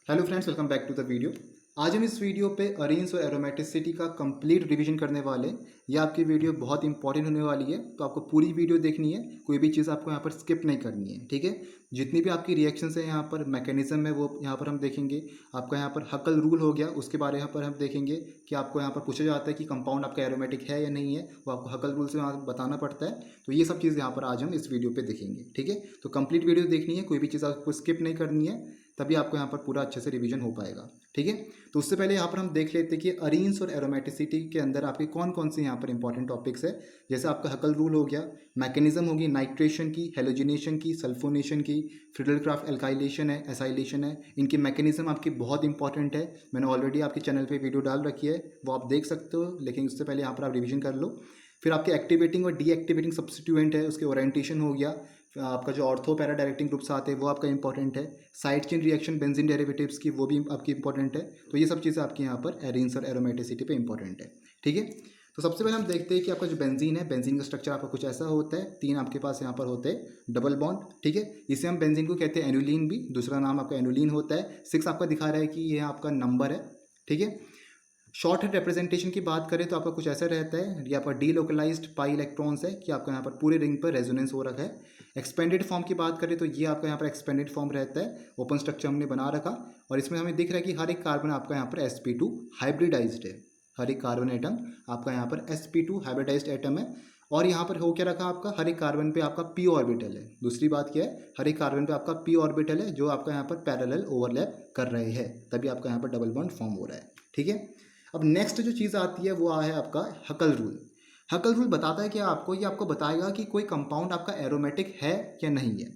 Hello friends, welcome back to the video. आज हम इस वीडियो पे अरेंज और एरोमेटिसिटी का कंप्लीट रिवीजन करने वाले हैं। ये आपकी वीडियो बहुत इंपॉर्टेंट होने वाली है, तो आपको पूरी वीडियो देखनी है, कोई भी चीज़ आपको यहाँ पर स्किप नहीं करनी है। ठीक है, जितनी भी आपकी रिएक्शंस है यहाँ पर मैकेनिज्म है वो यहाँ पर हम देखेंगे। आपका यहाँ पर हकल रूल हो गया, उसके बारे यहाँ पर हम देखेंगे कि आपको यहाँ पर पूछा जाता है कि कंपाउंड आपका एरोमेटिक है या नहीं है, वो आपको हकल रूल से वहाँ बताना पड़ता है। तो ये सब चीज़ यहाँ पर आज हम इस वीडियो पे देखेंगे। ठीक है, तो कंप्लीट वीडियो देखनी है, कोई भी चीज़ आपको स्किप नहीं करनी है, तभी आपको यहाँ पर पूरा अच्छे से रिवीजन हो पाएगा। ठीक है, तो उससे पहले यहाँ पर हम देख लेते हैं कि अरेंज और एरोमेटिसिटी के अंदर आपके कौन कौन से यहाँ पर इंपॉर्टेंट टॉपिक्स है। जैसे आपका हकल रूल हो गया, मैकेनिज्म होगी नाइट्रेशन की, हेलोजिनेशन की, सल्फोनेशन की, फ्रिडल-क्राफ्ट एल्काइलेशन है, एसाइलेशन है। इनकी मैकेनिज्म आपकी बहुत इंपॉर्टेंट है, मैंने ऑलरेडी आपके चैनल पे वीडियो डाल रखी है, वो आप देख सकते हो, लेकिन उससे पहले यहाँ पर आप रिवीजन कर लो। फिर आपके एक्टिवेटिंग और डीएक्टिवेटिंग सब्स्टिट्यूएंट है, उसके ओरिएंटेशन हो गया। आपका जो ऑर्थो पैरा डायरेक्टिंग ग्रुप्स आते हैं वो आपका इंपॉर्टेंट है। Side chain reaction benzene derivatives की वो भी आपकी इंपॉर्टेंट है। तो ये सब चीज़ें आपकी यहाँ पर एरेंज और एरोमेटिसिटी पे इंपॉर्टेंट है। ठीक है, तो सबसे पहले हम देखते हैं कि आपका जो बेंजीन है, बेंजीन का स्ट्रक्चर आपका कुछ ऐसा होता है। तीन आपके पास यहाँ पर होते हैं डबल बॉन्ड। ठीक है, इसे हम बेंजीन को कहते हैं एनुलीन भी, दूसरा नाम आपका एनुलीन होता है। 6 आपका दिखा रहा है कि ये आपका नंबर है। ठीक है, शॉर्ट हेड रिप्रेजेंटेशन की बात करें तो आपका कुछ ऐसा रहता है, ये आपका डीलोकलाइज्ड पाई इलेक्ट्रॉन्स है कि आपका यहाँ पर पूरे रिंग पर रेजोनेंस हो रखा है। एक्सपेंडेड फॉर्म की बात करें तो ये आपका यहाँ पर एक्सपेंडेड फॉर्म रहता है, ओपन स्ट्रक्चर हमने बना रखा, और इसमें हमें दिख रहा है कि हर एक कार्बन आपका यहाँ पर sp2 हाइब्रिडाइज्ड है। हर एक कार्बन एटम आपका यहाँ पर sp2 हाइब्रिडाइज्ड एटम है। और यहाँ पर हो क्या रखा आपका, हर एक कार्बन पे आपका p ऑर्बिटल है। दूसरी बात क्या है, हर एक कार्बन पे आपका p ऑर्बिटल है जो आपका यहाँ पर पैरेलल ओवरलैप कर रहे हैं, तभी आपका यहाँ पर डबल बॉन्ड फॉर्म हो रहा है। ठीक है, अब नेक्स्ट जो चीज़ आती है वो है आपका हकल रूल। हकल रूल बताता है कि आपको, ये आपको बताएगा कि कोई कंपाउंड आपका एरोमेटिक है या नहीं है।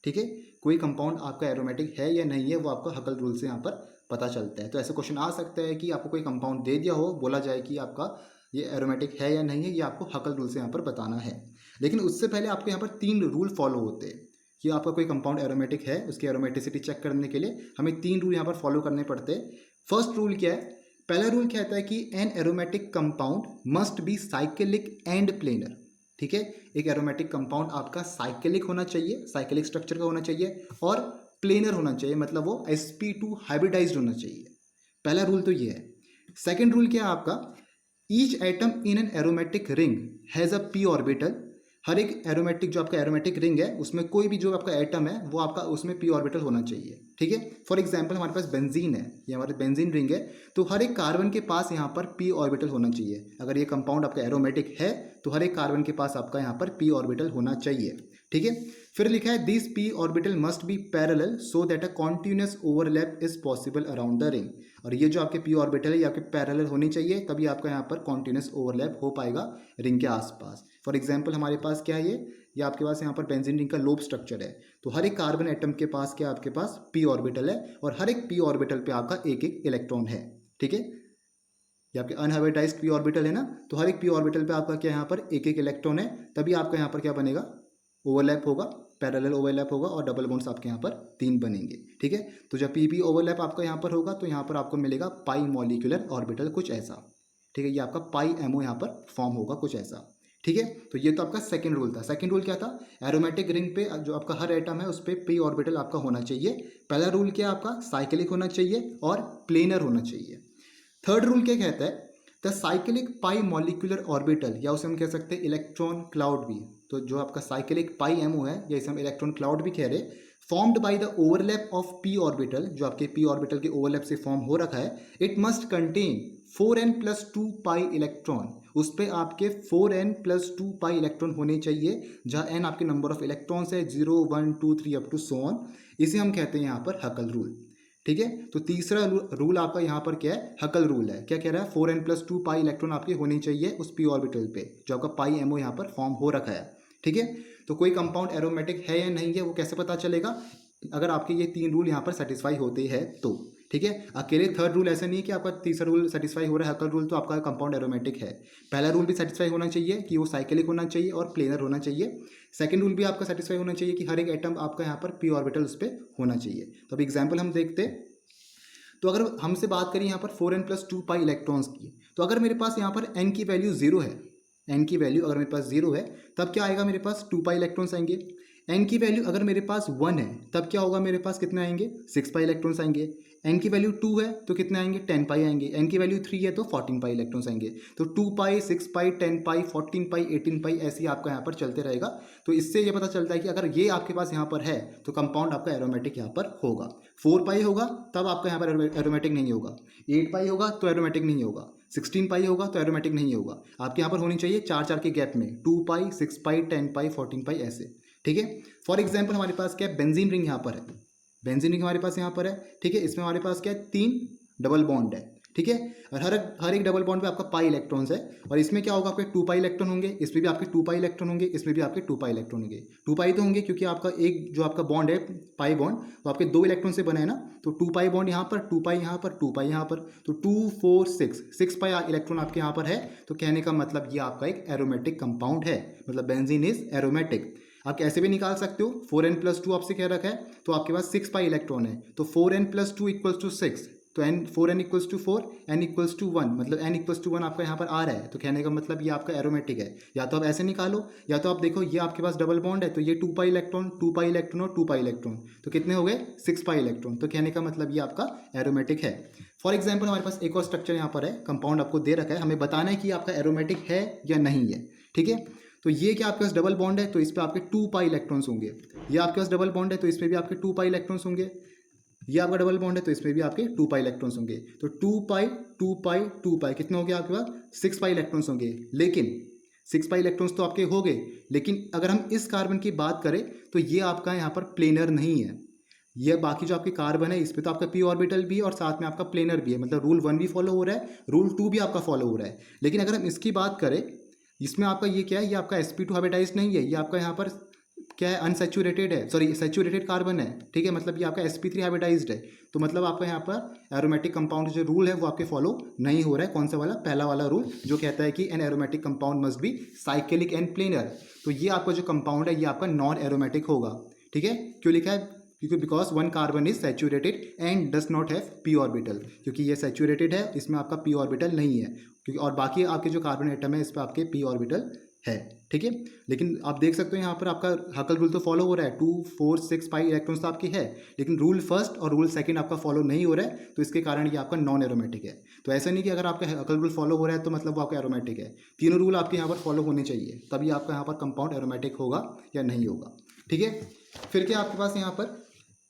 ठीक है, कोई कंपाउंड आपका एरोमेटिक है या नहीं है वो आपको हकल रूल से यहाँ पर पता चलता है। तो ऐसा क्वेश्चन आ सकता है कि आपको कोई कंपाउंड दे दिया हो, बोला जाए कि आपका ये एरोमेटिक है या नहीं है, ये आपको हकल रूल से यहाँ पर बताना है। लेकिन उससे पहले आपको यहाँ पर 3 रूल फॉलो होते हैं कि आपका कोई कंपाउंड एरोमेटिक है, उसकी एरोमेटिसिटी चेक करने के लिए हमें 3 रूल यहाँ पर फॉलो करने पड़ते हैं। फर्स्ट रूल क्या है, पहला रूल कहता है कि an aromatic compound must be cyclic and planar. ठीक है, एक एरोमेटिक कंपाउंड आपका साइक्लिक होना चाहिए, साइक्लिक स्ट्रक्चर का होना चाहिए, और प्लेनर होना चाहिए, मतलब वो sp2 हाइब्रिडाइज्ड होना चाहिए। पहला रूल तो ये है। सेकेंड रूल क्या है आपका, each atom in an aromatic ring has a p orbital. हर एक एरोमेटिक, जो आपका एरोमेटिक रिंग है उसमें कोई भी जो आपका एटम है वो आपका उसमें p ऑर्बिटल होना चाहिए। ठीक है, फॉर एग्जांपल हमारे पास बेंजीन है, ये हमारे बेंजीन रिंग है, तो हर एक कार्बन के पास यहाँ पर p ऑर्बिटल होना चाहिए। अगर ये कंपाउंड आपका एरोमेटिक है तो हर एक कार्बन के पास आपका यहाँ पर p ऑर्बिटल होना चाहिए। ठीक है, फिर लिखा है this p orbital must be parallel so that a continuous overlap is possible around the ring. और ये जो आपके p ऑर्बिटल है ये आपके पैरेलल होनी चाहिए, तभी आपका यहाँ पर कॉन्टिन्यूस ओवरलैप हो पाएगा रिंग के आसपास। फॉर एग्जाम्पल हमारे पास क्या है, ये आपके पास यहाँ पर बेंजीन रिंग का लोब स्ट्रक्चर है, तो हर एक कार्बन एटम के पास क्या, आपके पास p ऑर्बिटल है, और हर एक p ऑर्बिटल पे आपका एक एक इलेक्ट्रॉन है। ठीक है, ये आपके अनहाइब्रिडाइज्ड p ऑर्बिटल है ना, तो हर एक p ऑर्बिटल पे आपका क्या यहाँ पर एक एक इलेक्ट्रॉन है, तभी आपका यहाँ पर क्या बनेगा, ओवरलैप होगा, पैरेलल ओवरलैप होगा, और डबल बॉन्ड्स आपके यहाँ पर 3 बनेंगे। ठीक है, तो जब p ओवरलैप आपका यहाँ पर होगा तो यहाँ पर आपको मिलेगा पाई मॉलिक्यूलर ऑर्बिटल कुछ ऐसा। ठीक है, ये आपका पाई एमओ यहाँ पर फॉर्म होगा कुछ ऐसा। ठीक है, तो ये तो आपका सेकंड रूल था। सेकंड रूल क्या था, एरोमेटिक रिंग पे जो आपका हर एटम है उस पर p ऑर्बिटल आपका होना चाहिए। पहला रूल क्या आपका, साइक्लिक होना चाहिए और प्लेनर होना चाहिए। थर्ड रूल क्या कहता है, the cyclic pi molecular orbital, या उसे हम कह सकते हैं इलेक्ट्रॉन क्लाउड भी। तो जो आपका साइक्लिक पाई एमओ है या इसे हम इलेक्ट्रॉन क्लाउड भी कह रहे, formed by the overlap of p orbital, जो आपके p ऑर्बिटल के ओवरलैप से फॉर्म हो रखा है, it must contain 4n+2 pi electron. उस पर आपके 4n+2 पाई इलेक्ट्रॉन होने चाहिए, जहाँ n आपके नंबर ऑफ इलेक्ट्रॉन्स है, 0 1 2 3 अप टू सो ऑन। इसे हम कहते हैं यहाँ पर हकल रूल। ठीक है, तो तीसरा रूल आपका यहाँ पर क्या है, हकल रूल है। क्या कह रहा है, 4n+2 पाई इलेक्ट्रॉन आपके होने चाहिए उस p ऑर्बिटल पे जो आपका पाई एमओ यहाँ पर फॉर्म हो रखा है। ठीक है, तो कोई कंपाउंड एरोमेटिक है या नहीं है वो कैसे पता चलेगा, अगर आपके ये 3 रूल यहाँ पर सेटिस्फाई होते हैं तो। ठीक है, अकेले थर्ड रूल ऐसा नहीं है कि आपका तीसरा रूल सेटिस्फाई हो रहा है, हकल रूल, तो आपका कंपाउंड एरोमेटिक है। पहला रूल भी सेटिस्फाई होना चाहिए कि वो साइक्लिक होना चाहिए और प्लेनर होना चाहिए। सेकंड रूल भी आपका सेटिस्फाई होना चाहिए कि हर एक एटम आपका यहाँ पर p ऑर्बिटल उस पर होना चाहिए। तो अब एग्जाम्पल हम देखते, तो अगर हमसे बात करें यहाँ पर 4n+2 पाई इलेक्ट्रॉन्स की, तो अगर मेरे पास यहाँ पर n की वैल्यू 0 है, n की वैल्यू अगर मेरे पास 0 है, तब क्या आएगा, मेरे पास 2 पाई इलेक्ट्रॉन्स आएंगे। एन की वैल्यू अगर मेरे पास 1 है तब क्या होगा, मेरे पास कितने आएंगे 6 पाई इलेक्ट्रॉन्स आएंगे। एन की वैल्यू 2 है तो कितने आएंगे 10 पाई आएंगे। एन की वैल्यू 3 है तो 14 पाई इलेक्ट्रॉन्स आएंगे। तो 2 पाई 6 पाई 10 पाई 14 पाई 18 पाई ऐसे ही आपका यहाँ पर चलते रहेगा। तो इससे ये पता चलता है कि अगर ये आपके पास यहाँ पर है तो कंपाउंड आपका एरोमेटिक यहाँ पर होगा। 4 पाई होगा तब आपका यहाँ पर एरोमेटिक नहीं होगा। 8 पाई होगा तो एरोमेटिक नहीं होगा। 16 पाई होगा तो एरोमेटिक नहीं होगा। आपके यहाँ पर होनी चाहिए 4 के गैप में 2 पाई 6 पाई 10 पाई 14 पाई ऐसे। ठीक है। फॉर एग्जाम्पल हमारे पास क्या है, बेंजीन रिंग यहाँ पर है। बेंजीन रिंग हमारे पास यहाँ पर है। ठीक है। इसमें हमारे पास क्या है 3 डबल बॉन्ड है। ठीक है। और हर एक डबल बॉन्ड पे आपका पाई इलेक्ट्रॉन्स है। और इसमें क्या होगा, आपके 2 पाई इलेक्ट्रॉन होंगे, इसमें भी आपके 2 पाई इलेक्ट्रॉन होंगे, इसमें भी आपके 2 पाई इलेक्ट्रॉन होंगे। 2 पाई तो होंगे क्योंकि आपका एक जो आपका बॉन्ड है पाई बॉन्ड वो आपके 2 इलेक्ट्रॉन से बना है ना। तो 2 पाई बॉन्ड यहाँ पर, 2 पाई यहाँ पर, 2 पाई यहाँ पर, तो 2 4 6 पाई इलेक्ट्रॉन आपके यहाँ पर है। तो कहने का मतलब ये आपका एक एरोमेटिक कंपाउंड है, मतलब बेंजीन इज एरोमेटिक। आप कैसे भी निकाल सकते हो, 4n+2 आपसे क्या रखा है तो आपके पास 6 पाई इलेक्ट्रॉन है। तो 4n+2 = 6, तो n 4n = 4, n = 1, मतलब n = 1 आपका यहाँ पर आ रहा है। तो कहने का मतलब ये आपका एरोमेटिक है। या तो आप ऐसे निकालो, या तो आप देखो ये आपके पास डबल बॉन्ड है तो ये 2 पाई इलेक्ट्रॉन, 2 पाई इलेक्ट्रॉन और 2 पाई इलेक्ट्रॉन, तो कितने हो गए 6 पाई इलेक्ट्रॉन। तो कहने का मतलब ये आपका एरोमेटिक है। फॉर एग्जाम्पल हमारे पास एक और स्ट्रक्चर यहाँ पर है, कंपाउंड आपको दे रखा है, हमें बताना है कि आपका एरोमेटिक है या नहीं है। ठीक है। तो ये क्या आपके पास डबल बॉन्ड है तो इस पर आपके 2 पाई इलेक्ट्रॉन्स होंगे। ये आपके पास डबल बॉन्ड है तो इसमें भी आपके 2 पाई इलेक्ट्रॉन्स होंगे। ये आपका डबल बॉन्ड है तो इसमें भी आपके 2 पाई इलेक्ट्रॉन्स होंगे। तो 2 पाई 2 पाई 2 पाई कितने हो गए आपके पास 6 पाई इलेक्ट्रॉन्स होंगे। लेकिन 6 पाई इलेक्ट्रॉन्स तो आपके हो गए, लेकिन अगर हम इस कार्बन की बात करें तो ये आपका यहाँ पर प्लेनर नहीं है। ये बाकी जो आपके कार्बन है इस पर तो आपका p ऑर्बिटल भी है और साथ में आपका प्लेनर भी है, मतलब रूल 1 भी फॉलो हो रहा है, रूल 2 भी आपका फॉलो हो रहा है। लेकिन अगर हम इसकी बात करें, इसमें आपका ये क्या है, ये आपका sp2 हाइब्रिडाइज नहीं है, ये आपका यहाँ पर क्या है अनसेचुरेटेड है, सॉरी सैचुरेटेड कार्बन है। ठीक है। मतलब ये आपका sp3 हाइब्रिडाइज्ड है। तो मतलब आपका यहाँ पर एरोमेटिक कंपाउंड जो रूल है वो आपके फॉलो नहीं हो रहा है। कौन सा वाला, पहला वाला रूल जो कहता है कि an aromatic compound must be cyclic and planar. तो ये आपका जो कंपाउंड है ये आपका नॉन एरोमेटिक होगा। ठीक है। क्यों लिखा है, क्योंकि because 1 carbon is saturated and does not have p orbital, क्योंकि ये सैचुरेटेड है, इसमें आपका p ऑर्बिटल नहीं है, क्योंकि और बाकी आपके जो कार्बन एटम है इस पर आपके p ऑर्बिटल है। ठीक है। लेकिन आप देख सकते हो यहाँ पर आपका हकल रूल तो फॉलो हो रहा है, 2 4 6 पाई इलेक्ट्रॉन्स तो आपकी है, लेकिन रूल फर्स्ट और रूल सेकंड आपका फॉलो नहीं हो रहा है, तो इसके कारण ये आपका नॉन एरोमेटिक है। तो ऐसा नहीं कि अगर आपका हकल रूल फॉलो हो रहा है तो मतलब वो आपका एरोमेटिक है। तीनों रूल आपके यहाँ पर फॉलो होने चाहिए, तभी आपका यहाँ पर कंपाउंड एरोमेटिक होगा या नहीं होगा। ठीक है। फिर क्या आपके पास यहाँ पर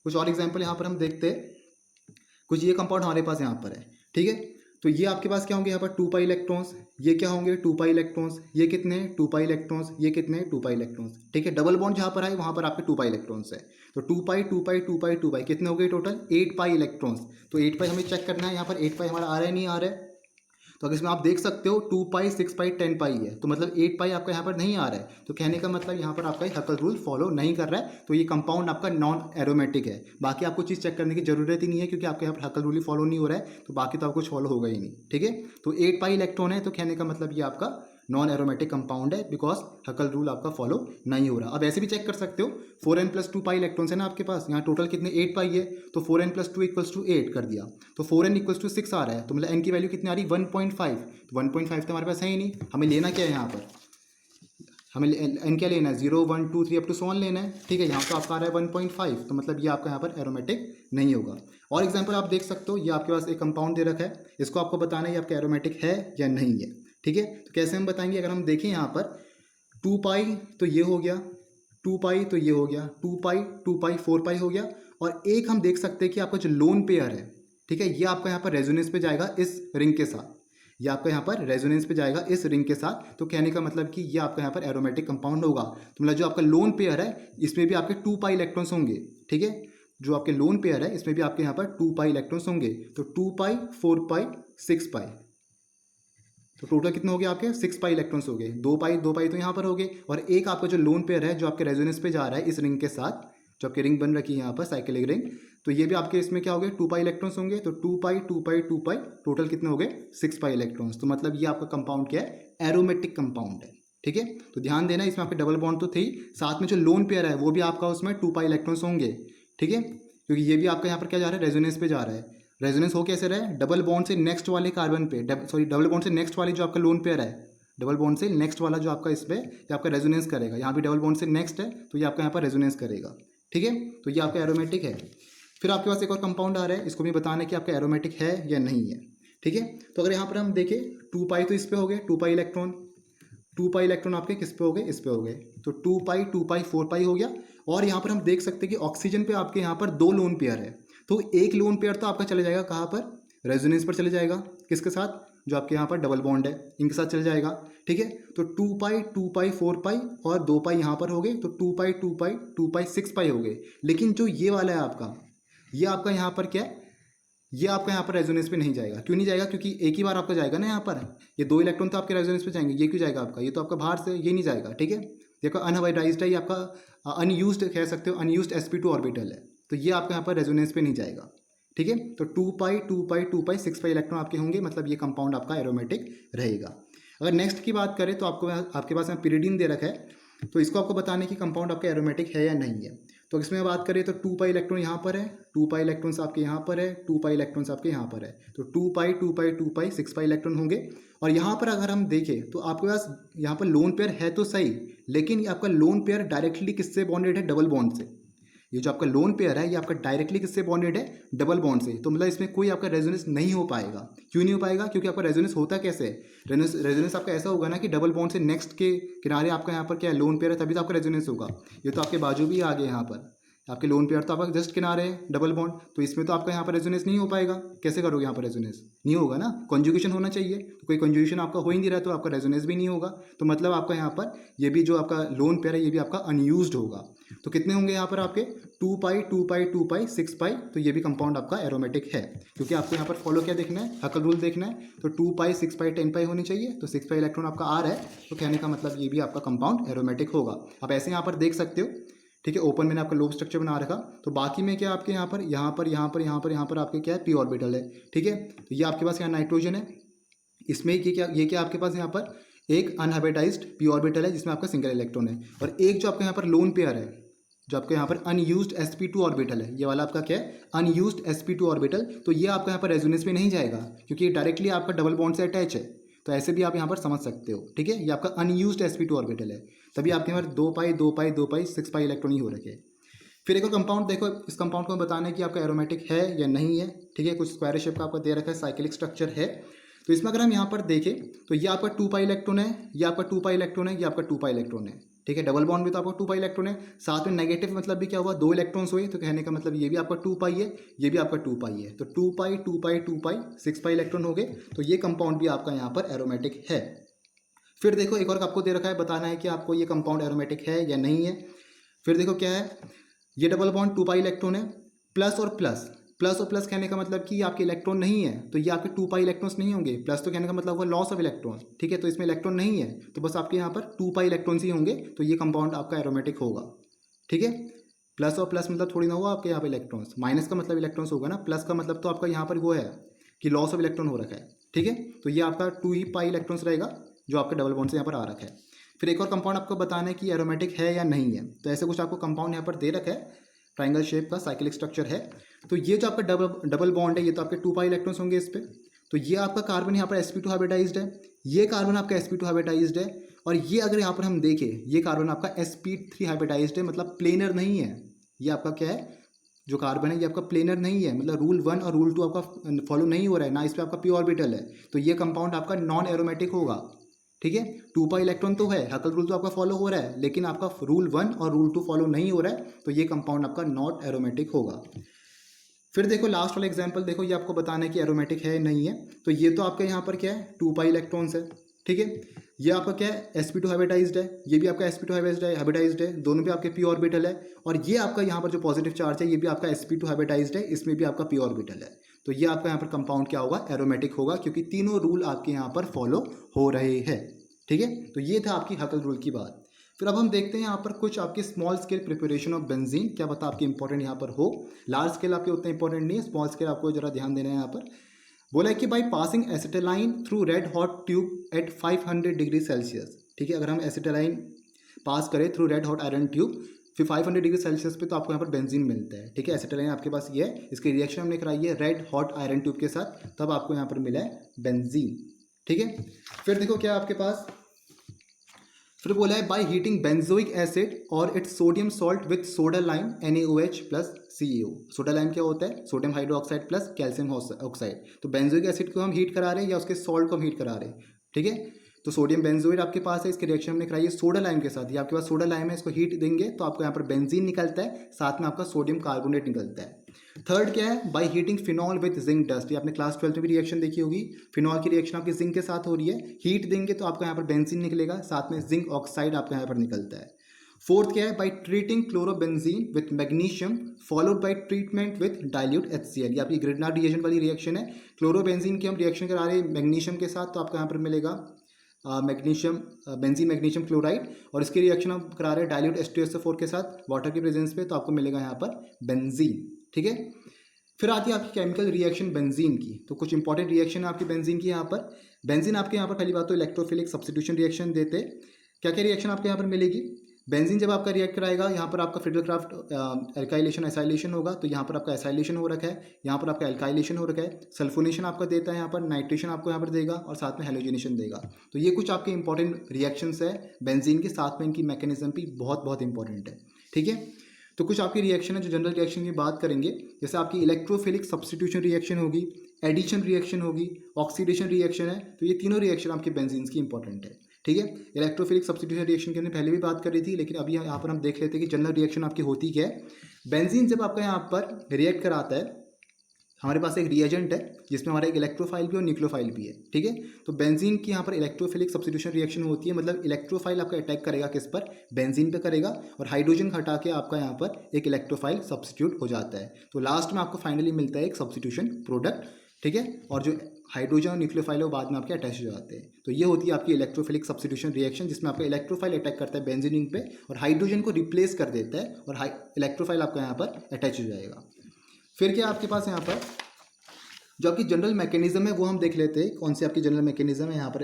कुछ और एग्जाम्पल यहाँ पर हम देखते हैं। कुछ ये कंपाउंड हमारे पास यहाँ पर है। ठीक है। तो ये आपके पास क्या होंगे यहाँ पर 2 पाई इलेक्ट्रॉन्स, ये क्या होंगे 2 पाई इलेक्ट्रॉन्स, ये कितने 2 पाई इलेक्ट्रॉन्स, ये कितने 2 पाई इलेक्ट्रॉन्स। ठीक है। डबल बॉन्ड जहाँ पर है वहाँ पर आपके 2 पाई इलेक्ट्रॉन्स है। तो 2 पाई 2 पाई 2 पाई 2 पाई कितने हो गए टोटल 8 पाई इलेक्ट्रॉन्स। तो 8 पाई हमें चेक करना है, यहाँ पर 8 पाई हमारा आ रहा है नहीं आ रहा है। तो अगर इसमें आप देख सकते हो 2 पाई 6 पाई 10 पाई है, तो मतलब 8 पाई आपका यहाँ पर नहीं आ रहा है। तो कहने का मतलब यहाँ पर आपका हकल रूल फॉलो नहीं कर रहा है, तो ये कंपाउंड आपका नॉन एरोमेटिक है। बाकी आपको चीज़ चेक करने की जरूरत ही नहीं है, क्योंकि आपके यहाँ पर हकल रूल ही फॉलो नहीं हो रहा है, तो बाकी तो आपको कुछ फॉलो होगा ही नहीं। ठीक है। तो 8 पाई इलेक्ट्रॉन है, तो कहने का मतलब ये आपका नॉन एरोमेटिक कंपाउंड है, बिकॉज हकल रूल आपका फॉलो नहीं हो रहा। अब ऐसे भी चेक कर सकते हो, 4n+2 पाई इलेक्ट्रॉन्स है ना आपके पास, यहाँ टोटल कितने 8 पाई है, तो 4n+2 = 8 कर दिया, तो 4n = 6 आ रहा है। तो मतलब n की वैल्यू कितनी आ रही 1.5, तो 1.5 तो हमारे पास है ही नहीं। हमें लेना क्या है यहाँ पर, हमें n क्या लेना है 0 1 2 3 अप टू 7 लेना है। ठीक है। यहाँ तो आपका आ रहा है 1.5, तो मतलब ये आपका यहाँ पर एरोमेटिक नहीं होगा। और एग्जाम्पल आप देख सकते हो, ये आपके पास एक कंपाउंड दे रखा है, इसको आपको बताना है ये आपका एरोमेटिक है या नहीं है। ठीक है। तो कैसे हम बताएंगे, अगर हम देखें यहाँ पर 2 पाई तो ये हो गया, 2 पाई तो ये हो गया, 2 पाई 2 पाई 4 पाई हो गया। और एक हम देख सकते हैं कि आपका जो लोन पेयर है, ठीक है, ये आपका यहाँ पर रेजोनेंस पे जाएगा इस रिंग के साथ, ये आपका यहाँ पर रेजोनेंस पे जाएगा इस रिंग के साथ। तो कहने का मतलब कि ये आपका यहाँ पर एरोमेटिक कंपाउंड होगा। तो मतलब जो आपका लोन पेयर है इसमें भी आपके 2 पाई इलेक्ट्रॉन्स होंगे। ठीक है। जो आपके लोन पेयर है इसमें भी आपके यहाँ पर 2 पाई इलेक्ट्रॉन्स होंगे। तो 2 पाई 4 पाई 6 पाई, तो टोटल कितने हो गए आपके 6 पाई इलेक्ट्रॉन्स हो गए। 2 पाई 2 पाई तो यहाँ पर हो गए, और एक आपका जो लोन पेयर है जो आपके रेजोनेंस पे जा रहा है इस रिंग के साथ, जो आपकी रिंग बन रखी है यहाँ पर साइक्लिक रिंग, तो ये भी आपके इसमें क्या हो गए 2 पाई इलेक्ट्रॉन्स होंगे। तो 2 पाई 2 पाई 2 पाई टोटल कितने हो गए 6 पाई इलेक्ट्रॉन्स। तो मतलब ये आपका कंपाउंड क्या है, एरोमेटिक कंपाउंड है। ठीक है। तो ध्यान देना, इसमें आपके डबल बॉन्ड तो थे ही, साथ में जो लोन पेयर है वो भी आपका उसमें 2 पाई इलेक्ट्रॉन्स होंगे। ठीक है। क्योंकि ये भी आपका यहाँ पर क्या जा रहा है, रेजोनेंस पे जा रहा है। रेजोनेंस हो कैसे रहा है, डबल बॉन्ड से नेक्स्ट वाले कार्बन पे, सॉरी डबल बॉन्ड से नेक्स्ट वाली जो आपका लोन पेयर है डबल बॉन्ड से नेक्स्ट वाला जो आपका इसमें ये आपका रेजोनेंस करेगा, यहाँ भी डबल बॉन्ड से नेक्स्ट है तो ये आपका यहाँ पर रेजोनेंस करेगा। ठीक है, तो ये आपका एरोमेटिक है। फिर आपके पास एक और कंपाउंड आ रहा है, इसको भी बताना है कि आपका एरोमेटिक है या नहीं है। ठीक है, तो अगर यहाँ पर हम देखें 2 पाई तो इस पे हो गए 2 पाई इलेक्ट्रॉन, 2 पाई इलेक्ट्रॉन आपके किस पे हो गए, इस पे हो गए, तो 2 पाई 4 पाई हो गया। और यहाँ पर हम देख सकते हैं कि ऑक्सीजन पे आपके यहाँ पर 2 लोन पेयर है, तो एक लोन पेयर तो आपका चले जाएगा कहाँ पर, रेजोनेंस पर चले जाएगा, किसके साथ, जो आपके यहाँ पर डबल बॉन्ड है इनके साथ चले जाएगा। ठीक है, तो 2 पाई 4 पाई और 2 पाई यहाँ पर हो गए, तो 2 पाई 6 पाई हो गए। लेकिन जो ये वाला है आपका, ये आपका यहाँ पर क्या है, ये आपका यहाँ पर रेजोनेंस पे नहीं जाएगा। क्यों नहीं जाएगा, क्योंकि एक ही बार आपका जाएगा ना यहाँ पर, ये 2 इलेक्ट्रॉन तो आपके रेजोनेंस पे जाएंगे, ये क्यों जाएगा आपका, ये तो आपका बाहर से, ये नहीं जाएगा। ठीक है, देखो अनहाइब्रिडाइज्ड है, ये आपका अनयूज्ड कह सकते हो, अनयूज्ड sp2 ऑर्बिटल है, तो ये आपका यहाँ पर रेजोनेंस पे नहीं जाएगा। ठीक है, तो 2 पाई 6 पाई इलेक्ट्रॉन आपके होंगे, मतलब ये कंपाउंड आपका एरोमेटिक रहेगा। अगर नेक्स्ट की बात करें तो आपको आपके पास यहाँ पिरिडीन दे रखा है, तो इसको आपको बताने की कंपाउंड आपका एरोमेटिक है या नहीं है। तो इसमें बात करें तो 2 पाई इलेक्ट्रॉन यहाँ पर है, 2 पाई इलेक्ट्रॉन्स आपके यहाँ पर है, 2 पाई इलेक्ट्रॉन्स आपके यहाँ पर है, तो 2 पाई 6 पाई इलेक्ट्रॉन होंगे। और यहाँ पर अगर हम देखें तो आपके पास यहाँ पर लोन पेयर है तो सही, लेकिन ये आपका लोन पेयर डायरेक्टली किससे बॉन्डेड है, डबल बॉन्ड से। ये जो आपका लोन पेयर है ये आपका डायरेक्टली किससे बॉन्डेड है, डबल बॉन्ड से, तो मतलब इसमें कोई आपका रेजोनेंस नहीं हो पाएगा। क्यों नहीं हो पाएगा, क्योंकि आपका रेजोनेंस होता कैसे है, रेजोनेंस आपका ऐसा होगा ना कि डबल बॉन्ड से नेक्स्ट के किनारे आपका यहाँ पर क्या है, लोन पेयर है, तभी तो आपका रेजोनेंस होगा। ये तो आपके बाजू भी आ गए, यहाँ पर आपके लोन पेयर तो आपका जस्ट किनारे है डबल बॉन्ड, तो इसमें तो आपका यहाँ पर रेजोनेंस नहीं हो पाएगा। कैसे करोगे यहाँ पर रेजोनेंस, नहीं होगा ना, कॉन्जुगेशन होना चाहिए, तो कोई कॉन्जुगेशन आपका हो ही नहीं रहा तो आपका रेजोनेंस भी नहीं होगा। तो मतलब आपका यहाँ पर ये भी जो आपका लोन पेयर है ये भी आपका अनयूज्ड होगा। तो कितने होंगे यहाँ पर आपके 2 पाई 6 पाई, तो ये भी कंपाउंड आपका एरोमेटिक है, क्योंकि आपको यहाँ पर फॉलो क्या देखना है, हकल रूल देखना है। तो 2 पाई 6 पाई 10 पाई होनी चाहिए, तो 6 पाई इलेक्ट्रॉन आपका आ रहा है, तो कहने का मतलब ये भी आपका कंपाउंड एरोमेटिक होगा। आप ऐसे यहाँ पर देख सकते हो। ठीक है, ओपन मैंने आपका लोब स्ट्रक्चर बना रखा, तो बाकी में क्या आपके यहाँ पर आपके क्या है, पी ऑर्बिटल है। ठीक है, तो ये आपके पास यहाँ नाइट्रोजन है, इसमें ये क्या आपके पास यहाँ पर एक अनहाइब्रिडाइज्ड पी ऑर्बिटल है जिसमें आपका सिंगल इलेक्ट्रॉन है, और एक जो आपके यहाँ पर लोन पेयर है, जो आपके यहाँ पर अनयूज्ड sp2 ऑर्बिटल है, ये वाला आपका क्या है, अनयूज्ड sp2 ऑर्बिटल, तो ये आपका यहाँ पर रेजोनेंस में नहीं जाएगा, क्योंकि ये डायरेक्टली आपका डबल बॉन्ड से अटैच है। तो ऐसे भी आप यहाँ पर समझ सकते हो। ठीक है, ये आपका अनयूज्ड sp2 ऑर्बिटल है, तभी आपके यहाँ पर 2 पाई 6 पाई इलेक्ट्रॉन ही हो रखे। फिर एक और कंपाउंड देखो, इस कंपाउंड को बताना है कि आपका एरोमेटिक है या नहीं है। ठीक है, कुछ स्क्वायर शेप का आपको दे रखा है, साइक्लिक स्ट्रक्चर है। तो इसमें अगर हम यहाँ पर देखें तो ये आपका 2 पाई इलेक्ट्रॉन है, ये आपका 2 पाई इलेक्ट्रॉन है, ये आपका 2 पाई इलेक्ट्रॉन है। ठीक है, डबल बॉन्ड भी तो आपका 2 पाई इलेक्ट्रॉन है, साथ में नेगेटिव मतलब भी क्या हुआ, 2 इलेक्ट्रॉन्स हुए, तो कहने का मतलब ये भी आपका 2 पाई है, ये भी आपका 2 पाई है, तो 2 पाई 6 पाई इलेक्ट्रॉन हो गए, तो ये कंपाउंड भी आपका यहाँ पर एरोमेटिक है। फिर देखो एक और आपको दे रखा है, बताना है कि आपको ये कंपाउंड एरोमेटिक है या नहीं है। फिर देखो क्या है, ये डबल बॉन्ड 2 पाई इलेक्ट्रॉन है, प्लस और प्लस, प्लस और प्लस कहने का मतलब कि ये आपके इलेक्ट्रॉन नहीं है, तो ये आपके 2 पाई इलेक्ट्रॉन्स नहीं होंगे। प्लस तो कहने का मतलब हुआ लॉस ऑफ इलेक्ट्रॉन्स। ठीक है, तो इसमें इलेक्ट्रॉन नहीं है, तो बस आपके यहाँ पर 2 पाई इलेक्ट्रॉन्स ही होंगे, तो ये कंपाउंड आपका एरोमेटिक होगा। ठीक है, प्लस और प्लस मतलब थोड़ी ना हुआ आपके यहाँ पर इलेक्ट्रॉन्स, माइनस का मतलब इलेक्ट्रॉन्स होगा ना, प्लस का मतलब तो आपका यहाँ पर वो है कि लॉस ऑफ इलेक्ट्रॉन हो रखा है। ठीक है, तो ये आपका 2 ही पाई इलेक्ट्रॉन्स रहेगा जो आपके डबल बॉन्ड से यहाँ पर आ रखा है। फिर एक और कंपाउंड आपको बताना है कि एरोमेटिक है या नहीं है। तो ऐसे कुछ आपको कंपाउंड यहाँ पर दे रखा है, ट्राइंगल शेप का साइक्लिक स्ट्रक्चर है। तो ये जो आपका डबल बॉन्ड है ये तो आपके 2 पाई इलेक्ट्रॉन्स होंगे इस पर। तो ये आपका कार्बन यहाँ पर sp2 हाइब्रिडाइज्ड है, ये कार्बन आपका sp2 हाइब्रिडाइज्ड है, और ये अगर यहाँ पर हम देखें ये कार्बन आपका sp3 हाइब्रिडाइज्ड है, मतलब प्लेनर नहीं है। ये आपका क्या है, जो कार्बन है ये आपका प्लेनर नहीं है, मतलब रूल 1 और रूल 2 आपका फॉलो नहीं हो रहा है ना, इस पर आपका पी ऑर्बिटल है, तो ये कंपाउंड आपका नॉन एरोमेटिक होगा। ठीक है, 2 पाई इलेक्ट्रॉन तो है, हकल रूल तो आपका फॉलो हो रहा है, लेकिन आपका रूल 1 और रूल 2 फॉलो नहीं हो रहा है, तो ये कंपाउंड आपका नॉट एरोमेटिक होगा। फिर देखो लास्ट वाला एग्जांपल देखो, ये आपको बताना है कि एरोमेटिक है नहीं है। तो ये तो आपका यहाँ पर क्या है, 2 पाई इलेक्ट्रॉन्स है। ठीक है, ये आपका क्या है, sp2 हाइब्रिडाइज्ड है, ये भी आपका sp2 हाइब्रिडाइज्ड है, दोनों भी आपके पी ऑर्बिटल है। और ये आपका यहाँ पर जो पॉजिटिव चार्ज है ये भी आपका sp2 हाइब्रिडाइज्ड है, इसमें भी आपका पी ऑर्बिटल है। तो ये आपका यहाँ पर कंपाउंड क्या होगा, एरोमेटिक होगा, क्योंकि तीनों रूल आपके यहाँ पर फॉलो हो रहे हैं। ठीक है, तो ये था आपकी हकल रूल की बात। फिर अब हम देखते हैं यहाँ पर कुछ आपके small scale preparation of benzene, क्या पता आपकी इंपॉर्टेंट यहाँ पर हो। लार्ज स्केल आपके उतना इंपॉर्टेंट नहीं है, स्मॉल स्केल आपको जरा ध्यान देना है। यहाँ पर बोला है कि by passing acetylene through red hot tube at 500 degree Celsius. ठीक है, अगर हम एसिटाइलिन पास करें through red hot iron tube फिर 500 डिग्री सेल्सियस पे, तो आपको यहाँ पर बेंजीन मिलता है। ठीक है, एसिटाइलिन आपके पास ये है, इसकी रिएक्शन हमने कराई है रेड हॉट आयरन ट्यूब के साथ, तब आपको यहाँ पर मिला है बेंजीन। ठीक है, फिर देखो क्या आपके पास फिर बोला है बाय हीटिंग बेंजोइक एसिड और it's sodium salt with soda lime NaOH plus CeO। Soda lime क्या होता है? Sodium hydroxide plus calcium oxide. तो बेंजोइक एसिड को हम हीट करा रहे हैं या उसके सॉल्ट को हम हीट करा रहे हैं, ठीक है। तो सोडियम बेंजोइड आपके पास है, इसकी रिएक्शन हमने कराई है सोडा लाइम के साथ। ये आपके पास सोडा लाइम है, इसको हीट देंगे तो आपको यहाँ पर बेंजीन निकलता है, साथ में आपका सोडियम कार्बोनेट निकलता है। थर्ड क्या है? By heating phenol with zinc dust. ये आपने क्लास 12 में भी रिएक्शन देखी होगी। फिनॉल की रिएक्शन आपकी जिंक के साथ हो रही है, हीट देंगे तो आपका यहाँ पर बेंजीन निकलेगा, साथ में जिंक ऑक्साइड आपका यहाँ पर निकलता है। फोर्थ क्या है? By treating chlorobenzene with magnesium followed by treatment with dilute HCl। ये आपकी ग्रिग्नार्ड रिएजेंट वाली रिएक्शन है। क्लोरोबेंजीन की हम रिएक्शन करा रहे हैं मैग्नीशियम के साथ, तो आपको यहाँ पर मिलेगा मैग्नीशियम बेंजीन मैग्नीशियम क्लोराइड, और इसकी रिएक्शन हम करा रहे हैं डाइल्यूट H2SO4 के साथ वाटर की प्रेजेंस पे, तो आपको मिलेगा यहाँ पर बेंजीन, ठीक है। फिर आती है आपकी केमिकल रिएक्शन बेंजीन की। तो कुछ इंपॉर्टेंट रिएक्शन है आपकी बेंजीन की यहाँ पर। बेंजीन आपके यहाँ पर पहली बात तो इलेक्ट्रोफिलिक सब्स्टिट्यूशन रिएक्शन देते। क्या क्या रिएक्शन आपके यहाँ पर मिलेगी? बेंजीन जब आपका रिएक्ट कराएगा, यहाँ पर आपका फ्रिडलक्राफ्ट एल्काइलेशन एसाइलेशन होगा, तो यहाँ पर आपका एसाइलेशन हो रखा है, यहाँ पर आपका एल्काइलेशन हो रखा है, सल्फोनेशन आपका देता है, यहाँ पर नाइट्रेशन आपको यहाँ पर देगा, और साथ में हेलोजिनेशन देगा। तो ये कुछ आपके इंपॉर्टेंट रिएक्शंस है बेंजीन के, साथ में इनकी मैकेनिज्म भी बहुत बहुत इंपॉर्टेंट है, ठीक है। तो कुछ आपकी रिएक्शन है जो जनरल रिएक्शन की बात करेंगे, जैसे आपकी इलेक्ट्रोफिलिक सब्स्टिट्यूशन रिएक्शन होगी, एडिशन रिएक्शन होगी, ऑक्सीडेशन रिएक्शन है। तो ये तीनों रिएक्शन आपके बेंजीन की इंपॉर्टेंट है, ठीक है। इलेक्ट्रोफिलिक सब्स्टिट्यूशन रिएक्शन की हमने पहले भी बात करी थी, लेकिन अभी यहाँ पर हम देख लेते हैं कि जनरल रिएक्शन आपकी होती क्या है। बेंजीन जब आपका यहाँ पर रिएक्ट कराता है, हमारे पास एक रिएजेंट है जिसमें हमारा एक इलेक्ट्रोफाइल भी और न्यूक्लियोफाइल भी है, ठीक है। तो बेंजीन की यहाँ पर इलेक्ट्रोफिलिक सब्स्टिट्यूशन रिएक्शन होती है, मतलब इलेक्ट्रोफाइल आपका अटैक करेगा किस पर? बेंजीन पे करेगा, और हाइड्रोजन हटा के आपका यहाँ पर एक इलेक्ट्रोफाइल सब्स्टिट्यूट हो जाता है। तो लास्ट में आपको फाइनली मिलता है एक सब्स्टिट्यूशन प्रोडक्ट, ठीक है। और जो हाइड्रोजन और न्यूक्लियोफाइल है वो बाद में आपके अटैच हो जाते हैं। तो ये होती है आपकी इलेक्ट्रोफिलिक सब्स्टिट्यूशन रिएक्शन, जिसमें आपका इलेक्ट्रोफाइल अटैक करता है बेंजीन रिंग पे और हाइड्रोजन को रिप्लेस कर देता है, और इलेक्ट्रोफाइल आपका यहाँ पर अटैच हो जाएगा। फिर क्या आपके पास यहाँ पर जो आपकी जनरल मैकेनिज्म है वो हम देख लेते हैं, कौन सी आपकी जनरल मैकेनिज्म है यहाँ पर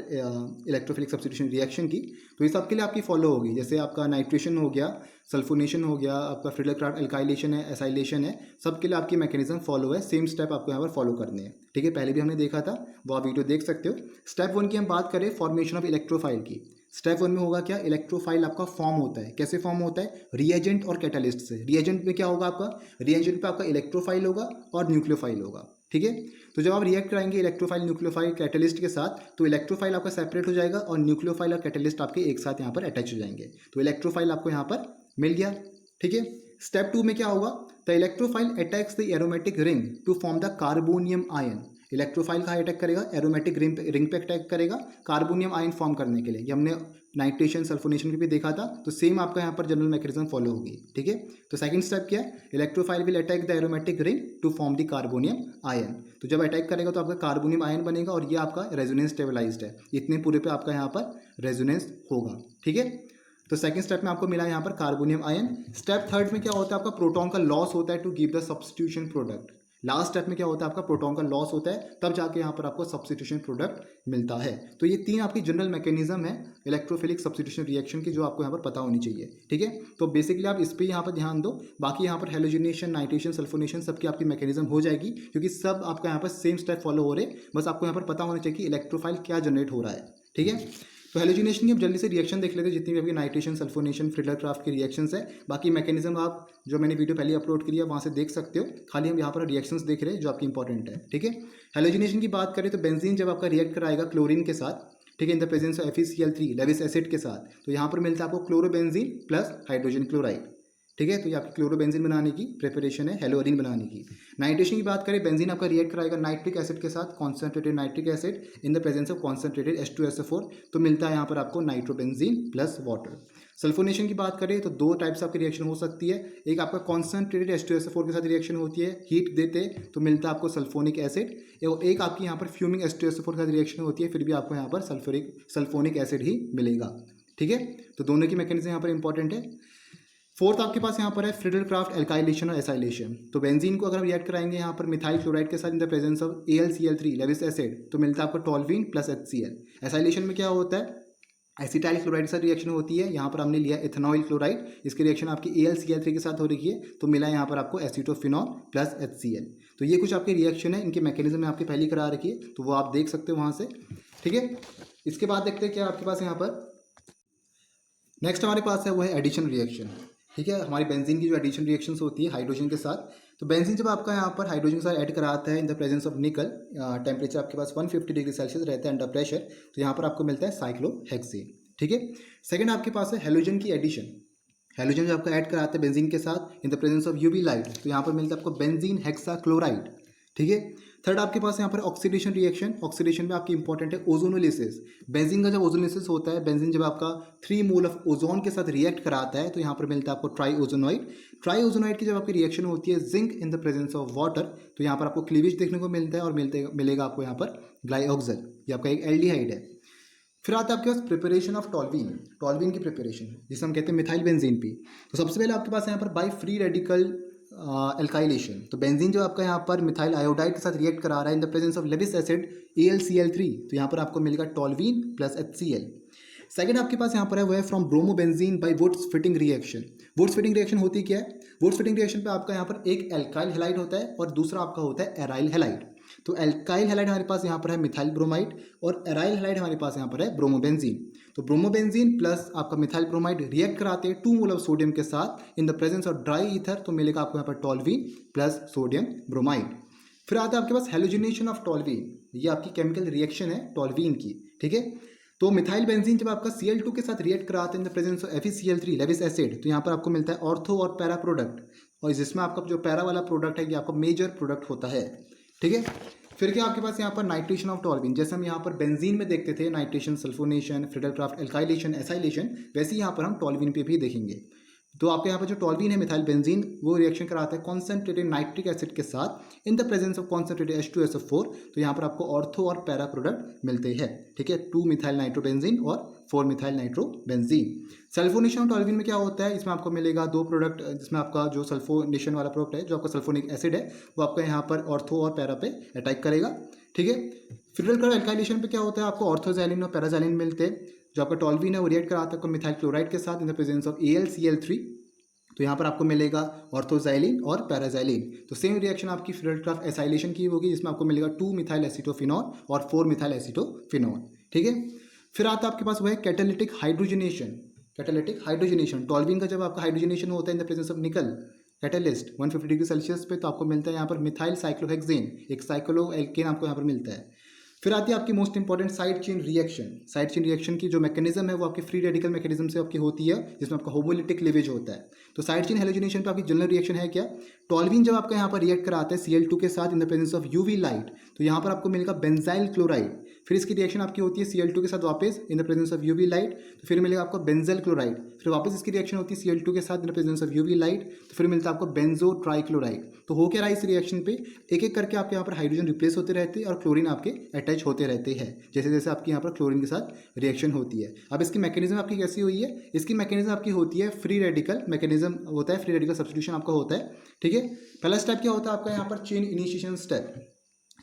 इलेक्ट्रोफिलिक सब्स्टिट्यूशन रिएक्शन की। तो ये सबके लिए आपकी फॉलो होगी, जैसे आपका नाइट्रेशन हो गया, सल्फोनेशन हो गया, आपका फ्रिडलक्राफ्ट एल्काइलेशन है, एसाइलेशन है, सबके लिए आपकी मैकेनिज्म फॉलो है। सेम स्टेप आपको यहाँ पर फॉलो करने हैं, ठीक है। पहले भी हमने देखा था, वो आप वीडियो देख सकते हो। स्टेप 1 की हम बात करें फॉर्मेशन ऑफ इलेक्ट्रोफाइल की। स्टेप 1 में होगा क्या? इलेक्ट्रोफाइल आपका फॉर्म होता है। कैसे फॉर्म होता है? रिएजेंट और कैटालिस्ट से। रिएजेंट में क्या होगा आपका? रिएजेंट पे आपका इलेक्ट्रोफाइल होगा और न्यूक्लियोफाइल होगा, ठीक है। तो जब आप रिएक्ट कराएंगे इलेक्ट्रोफाइल न्यूक्लियोफाइल कैटलिस्ट के साथ, तो इलेक्ट्रोफाइल आपका सेपरेट हो जाएगा और न्यूक्लियोफाइल और कैटलिस्ट आपके एक साथ यहाँ पर अटैच हो जाएंगे। तो इलेक्ट्रोफाइल आपको यहाँ पर मिल गया, ठीक है। स्टेप 2 में क्या होगा? The electrophile attacks the aromatic ring to form the carbonium ion. Electrophile कहाँ अटैक करेगा? एरोमेटिक रिंग पे अटैक करेगा कार्बोनियम आयन फॉर्म करने के लिए। ये हमने नाइट्रेशन सल्फोनेशन भी देखा था, तो सेम आपका यहाँ पर जनरल मैकेनिज्म फॉलो होगी, ठीक है। तो सेकंड स्टेप क्या है? Electrophile will attack the aromatic ring to form the carbonium ion. तो जब अटैक करेगा तो आपका कार्बोनियम आयन बनेगा, और ये आपका रेजोनेंस स्टेबलाइज्ड है। इतने पूरे पे आपका यहाँ पर रेजोनेंस होगा, ठीक है। तो सेकंड स्टेप में आपको मिला यहाँ पर कार्बोनियम आयन। स्टेप 3 में क्या होता है? आपका प्रोटॉन का लॉस होता है to give the substitution product. Last step में क्या होता है? आपका प्रोटॉन का लॉस होता है, तब जाके यहाँ पर आपको सब्स्टिट्यूशन प्रोडक्ट मिलता है। तो ये तीन आपकी जनरल मैकेनिज्म है इलेक्ट्रोफिलिक सब्स्टिट्यूशन रिएक्शन की, जो आपको यहाँ पर पता होनी चाहिए, ठीक है। तो बेसिकली आप इस पर यहाँ पर ध्यान दो। बाकी यहाँ पर हेलोजिनेशन, नाइट्रेशन, सल्फोनेशन सबकी आपकी मैकेनिज्म हो जाएगी, क्योंकि सब आपका यहाँ पर सेम स्टेप फॉलो हो रहे। बस आपको यहाँ पर पता होना चाहिए कि इलेक्ट्रोफाइल क्या जनरेट हो रहा है, ठीक है। तो हेलोजिनेशन की हम जल्दी से रिएक्शन देख लेते हैं, जितनी भी अभी नाइट्रेशन, सल्फोनेशन, फ्रिडलक्राफ्ट की रिएक्शंस है। बाकी मैकेनिज्म आप जो मैंने वीडियो पहले अपलोड करी है वहाँ से देख सकते हो। खाली हम यहाँ पर रिएक्शंस देख रहे हैं जो आपकी इंपॉर्टेंट है, ठीक है। हेलोजिनेशन की बात करें तो बेंजीन जब आपका रिएक्ट कराएगा क्लोरीन के साथ, ठीक है, in the presence of FeCl3 Lewis acid के साथ, तो यहाँ पर मिलता है आपको क्लोरोबेंजीन प्लस हाइड्रोजन क्लोराइड, ठीक है। तो ये आपकी क्लोरोबेंजीन बनाने की प्रिपरेशन है, हेलोअरीन बनाने की। नाइट्रेशन की बात करें, बेंजीन आपका रिएक्ट कराएगा नाइट्रिक एसिड के साथ, concentrated nitric acid in the presence of concentrated H2SO4, तो मिलता है यहाँ पर आपको नाइट्रोबेंजीन प्लस वाटर। सल्फोनेशन की बात करें तो दो टाइप्स आपकी रिएक्शन हो सकती है। एक आपका कॉन्सेंट्रेटेड H2SO4 के साथ रिएक्शन होती है, हीट देते तो मिलता है आपको सल्फोनिक एसिड। एक आपकी यहाँ पर फ्यूमिंग H2SO4 के साथ रिएक्शन होती है, फिर भी आपको यहाँ पर सल्फोनिक एसिड ही मिलेगा, ठीक है। तो दोनों की मैकेनिज्म यहाँ पर इंपॉर्टेंट है। फोर्थ आपके पास यहाँ पर है फ्रिडलक्राफ्ट एल्काइलेशन और एसाइलेशन। तो बेंजीन को अगर हम रिएक्ट कराएंगे यहाँ पर मिथाइल क्लोराइड के साथ in the presence of AlCl3 Lewis acid, तो मिलता है आपको टॉल्वीन प्लस HCl। एसाइलेशन में क्या होता है? एसिटाइल क्लोराइड के साथ रिएक्शन होती है। यहाँ पर हमने लिया इथेनॉइल क्लोराइड, इसकी रिएक्शन आपकी AlCl3 के साथ हो रही है, तो मिला यहाँ पर आपको एसीटोफिनॉल प्लस HCl। तो ये कुछ आपकी रिएक्शन है, इनके मैकेनिज्म में आपकी पहली करा रखी है, तो वो आप देख सकते हो वहाँ से, ठीक है। इसके बाद देखते हैं क्या आपके पास यहाँ पर नेक्स्ट हमारे पास है वो है एडिशन रिएक्शन। ठीक है, हमारी बेंजीन की जो एडिशन रिएक्शंस होती है हाइड्रोजन के साथ, तो बेंजीन जब आपका यहाँ पर हाइड्रोजन के साथ ऐड कराता है इन द प्रेजेंस ऑफ निकल, टेम्परेचर आपके पास 150 डिग्री सेल्सियस रहता है अंडर प्रेशर, तो यहाँ पर आपको मिलता है साइक्लोहेक्सेन। ठीक है, सेकंड आपके पास है हेलोजन की एडिशन। हेलोजन जो आपका ऐड कराते हैं बेंजीन के साथ in the presence of UV light, तो यहाँ पर मिलता है आपको बेंजीन हेक्साक्लोराइड। ठीक है, थर्ड आपके पास यहाँ पर ऑक्सीडेशन रिएक्शन। ऑक्सीडेशन में आपकी इंपॉर्टेंट है ओजोनोलिसिस। बेंजीन का जब ओजोनोलिसिस होता है, बेंजीन जब आपका 3 मोल ऑफ ओजोन के साथ रिएक्ट कराता है, तो यहाँ पर मिलता है आपको ट्राईओजोनॉइड। ट्राईओजोनॉइड की जब आपकी रिएक्शन होती है zinc in the presence of water, तो यहाँ पर आपको क्लीवेज देखने को मिलता है और मिलेगा आपको यहाँ पर ग्लाइऑक्सल, ये आपका एक एल्डिहाइड है। फिर आता है आपके पास प्रिपरेशन ऑफ टॉल्वीन। टॉल्वीन की प्रिपरेशन जिसे हम कहते हैं मिथाइल बेंजीन पी। तो सबसे पहले आपके पास यहाँ पर बाई फ्री रेडिकल एल्काइलेशन, तो बेंजीन जो आपका यहाँ पर मिथाइल आयोडाइड के साथ रिएक्ट करा रहा है in the presence of Lewis acid AlCl3, तो यहाँ पर आपको मिलेगा टॉल्वीन प्लस HCl। सेकंड आपके पास यहाँ पर है वो है from bromobenzene by Wurtz Fittig reaction. Wurtz Fittig reaction होती क्या है? वुड्स फिटिंग रिएक्शन पे आपका यहाँ पर एक एल्काइल हैलाइड होता है और दूसरा आपका होता है एराइल हैलाइड। तो एल्काइल हैलाइड हमारे पास यहाँ पर है मिथाइल ब्रोमाइड और एराइल हैलाइड हमारे पास यहाँ पर है ब्रोमोबेंजीन। तो ब्रोमोबेंजीन प्लस आपका मिथाइल ब्रोमाइड रिएक्ट कराते हैं 2 मोल ऑफ सोडियम के साथ in the presence of dry ether, तो मिलेगा आपको यहाँ पर टॉल्वीन प्लस सोडियम ब्रोमाइड। फिर आता है आपके पास हेलोजिनेशन ऑफ टॉल्वीन, ये आपकी केमिकल रिएक्शन है टॉल्वीन की। ठीक है, तो मिथाइल बेंजीन जब आपका Cl2 के साथ रिएक्ट कराते हैं in the presence of FeCl3 Lewis acid, तो यहाँ पर आपको मिलता है ऑर्थो और पैरा प्रोडक्ट, और जिसमें आपका जो पैरा वाला प्रोडक्ट है ये आपका मेजर प्रोडक्ट होता है। ठीक है, फिर क्या आपके पास यहाँ पर नाइट्रेशन ऑफ टॉल्वीन, जैसे हम यहाँ पर बेंजीन में देखते थे nitration, sulphonation, Friedel-Crafts alkylation, acylation, वैसे ही यहाँ पर हम टॉल्वीन पे भी देखेंगे। तो आपके यहाँ पर जो टॉल्वीन है मिथाइल बेंजीन, वो रिएक्शन कराता है कॉन्सेंट्रेटेड नाइट्रिक एसिड के साथ in the presence of concentrated H2SO4, तो यहाँ पर आपको ऑर्थो और पैरा प्रोडक्ट मिलते हैं। ठीक है, 2 मिथाइल नाइट्रोबेंजीन और 4 मिथाइल नाइट्रोबेंजीन। सल्फोनेशन टॉल्वीन में क्या होता है, इसमें आपको मिलेगा 2 प्रोडक्ट, जिसमें आपका जो सल्फोनेशन वाला प्रोडक्ट है, जो आपका सल्फोनिक एसिड है, वो आपका यहाँ पर ऑर्थो और पैरा पे अटैक करेगा। ठीक है, फ्रिडलक्राफ्ट एल्काइलेशन पे क्या होता है, आपको ऑर्थोजैलिन और पैराजैलिन मिलते हैं। जो आपका टॉल्वीन है वो रिएक्ट कराता है आपको मिथाइल क्लोराइड के साथ in the presence of AlCl3, तो यहाँ पर आपको मिलेगा ऑर्थोजाइलिन और पैराजाइलिन। तो सेम रिएक्शन आपकी फ्रिडलक्राफ्ट एसाइलेशन की होगी, जिसमें आपको मिलेगा 2 मिथाइल एसीटोफिनॉल और 4 मिथाइल एसीटोफिनॉल। ठीक है, फिर आता है आपके पास वो है कैटालिटिक हाइड्रोजनेशन। कैटालिटिक हाइड्रोजनेशन, टॉल्वीन का जब आपका हाइड्रोजनेशन होता है इन द प्रेजेंस ऑफ निकल कैटलिस्ट 150 डिग्री सेल्सियस पे, तो आपको मिलता है यहाँ पर मिथाइल साइक्लोहेक्सेन, एक साइक्लो एल्केन आपको यहाँ पर मिलता है। फिर आती है आपकी most important side chain reaction. Side chain reaction की जो मैकेनिज्म है वो आपकी फ्री रेडिकल मैकेनिज्म से आपकी होती है, जिसमें आपका होमोलिटिक क्लीवेज होता है। तो साइड चेन हेलोजिनेशन पे आपकी जनरल रिएक्शन है क्या, टॉल्वीन जब आपका यहाँ पर रिएक्ट कराता है Cl2 के साथ in the presence of UV light, तो यहाँ पर आपको मिलेगा बेंजाइल क्लोराइड। फिर इसकी रिएक्शन आपकी होती है Cl2 के साथ वापस in the presence of UV light, तो फिर मिलेगा आपको बेंजाइल क्लोराइड। फिर वापस इसकी रिएक्शन होती है Cl2 के साथ in the presence of UV light, तो फिर मिलता है आपको बेंजो ट्राइक्लोराइड। तो हो क्या रहा है इस रिएक्शन पे, एक एक करके आपके यहाँ पर हाइड्रोजन रिप्लेस होते रहते हैं और क्लोरीन आपके अटैच होते रहते हैं, जैसे जैसे आपकी यहाँ पर क्लोरीन के साथ रिएक्शन होती है। अब इसकी मैकेनिज्म आपकी कैसी हुई है, इसकी मैकेनिज्म आपकी होती है फ्री रेडिकल मैकेनिज्म होता है, फ्री रेडिकल सब्स्टिट्यूशन आपका होता है। ठीक है, पहला स्टेप क्या होता है आपका यहाँ पर chain initiation step.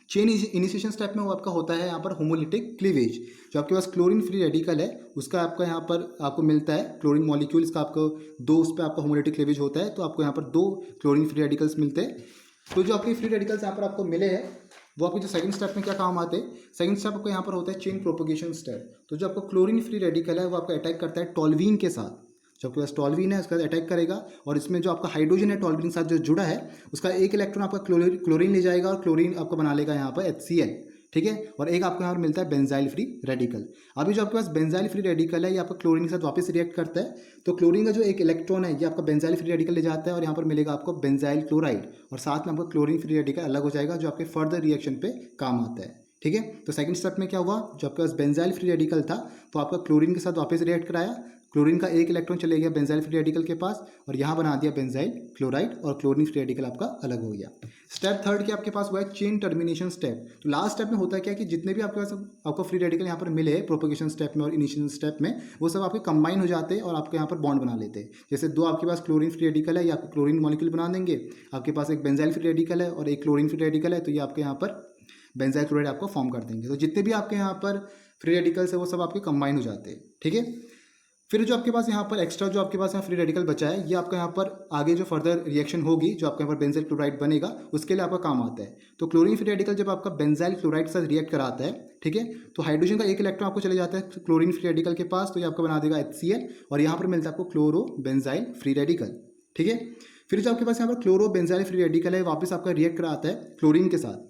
Chain initiation step में वो आपका होता है यहाँ पर होमोलिटिक क्लीवेज। जो आपके पास क्लोरीन फ्री रेडिकल है उसका आपका यहाँ पर आपको मिलता है क्लोरीन मॉलिक्यूल, इसका आपको 2 उस पर आपका होमोलिटिक क्लीवेज होता है, तो आपको यहाँ पर 2 क्लोरीन फ्री रेडिकल्स मिलते हैं। तो जो आपके फ्री रेडिकल्स यहाँ पर आपको मिले हैं वो आपके जो सेकंड स्टेप में क्या काम आते हैं, सेकंड स्टेप आपको यहाँ पर होता है चेन प्रोपोगेशन स्टेप। तो जो आपको क्लोरीन फ्री रेडिकल है वो आपका अटैक करता है टॉल्वीन के साथ, जो आपके पास टॉल्वीन है उसका अटैक करेगा, और इसमें जो आपका हाइड्रोजन है टॉल्वीन के साथ जो जुड़ा है उसका एक इलेक्ट्रॉन आपका क्लोरीन ले जाएगा और क्लोरीन आपको बना लेगा यहाँ पर HCl। ठीक है, और एक आपको यहाँ पर मिलता है बेंजाइल फ्री रेडिकल। अभी जो आपके पास बेंजाइल फ्री रेडिकल है ये आपका क्लोरीन के साथ वापस रिएक्ट करता है, तो क्लोरीन का जो एक इलेक्ट्रॉन है ये आपका बेंजाइल फ्री रेडिकल ले जाता है और यहाँ पर मिलेगा आपको बेंजाइल क्लोराइड, और साथ में आपको क्लोरीन फ्री रेडिकल अलग हो जाएगा जो आपके फर्दर रिएक्शन पे काम आता है। ठीक है, तो सेकंड स्टेप में क्या हुआ, जो आपके पास बेंजाइल फ्री रेडिकल था तो आपका क्लोरीन के साथ वापस रिएक्ट कराया, क्लोरीन का एक इलेक्ट्रॉन चले गया बेंजाइल फ्री रेडिकल के पास और यहाँ बना दिया बेंजाइल क्लोराइड, और क्लोरीन फ्री रेडिकल आपका अलग हो गया। स्टेप थर्ड के आपके पास हुआ है चेन टर्मिनेशन स्टेप। तो लास्ट स्टेप में होता है क्या कि जितने भी आपके पास आपको फ्री रेडिकल यहाँ पर मिले प्रोपोगेशन स्टेप में और इनिशिएशन स्टेप में, वो सब आपके कंबाइन हो जाते हैं और आपके यहाँ पर बॉन्ड बना लेते हैं। जैसे 2 आपके पास क्लोरीन फ्री रेडिकल है, ये आपको क्लोरीन मॉलिक्यूल बना देंगे, आपके पास एक बेंजाइल फ्री रेडिकल है और एक क्लोरीन फ्री रेडिकल है, तो ये आपके यहाँ पर बेंजाइल क्लोराइड आपको फॉर्म कर देंगे। तो जितने भी आपके यहाँ पर फ्री रेडिकल्स है वो सब आपके कंबाइन हो जाते हैं। ठीक है, फिर जो आपके पास यहाँ पर एक्स्ट्रा जो आपके पास यहाँ फ्री रेडिकल बचा है, ये आपका यहाँ पर आगे जो फर्दर रिएक्शन होगी, जो आपका यहाँ पर बेंजाइल क्लोराइड बनेगा, उसके लिए आपका काम आता है। तो क्लोरीन फ्री रेडिकल जब आपका बेंजाइल क्लोराइड के साथ रिएक्ट कराता है, ठीक है, तो हाइड्रोजन का एक इलेक्ट्रॉन आपको चले जाता है क्लोरीन फ्री रेडिकल के पास, तो ये आपको बना देगा HCl, और यहाँ पर मिलता है आपको क्लोरो बेंजाइल फ्री रेडिकल, ठीक है। फिर जो आपके पास यहाँ पर क्लोरो बेंजाइल फ्री रेडिकल है, वापस आपका रिएक्ट कराता है क्लोरीन के साथ।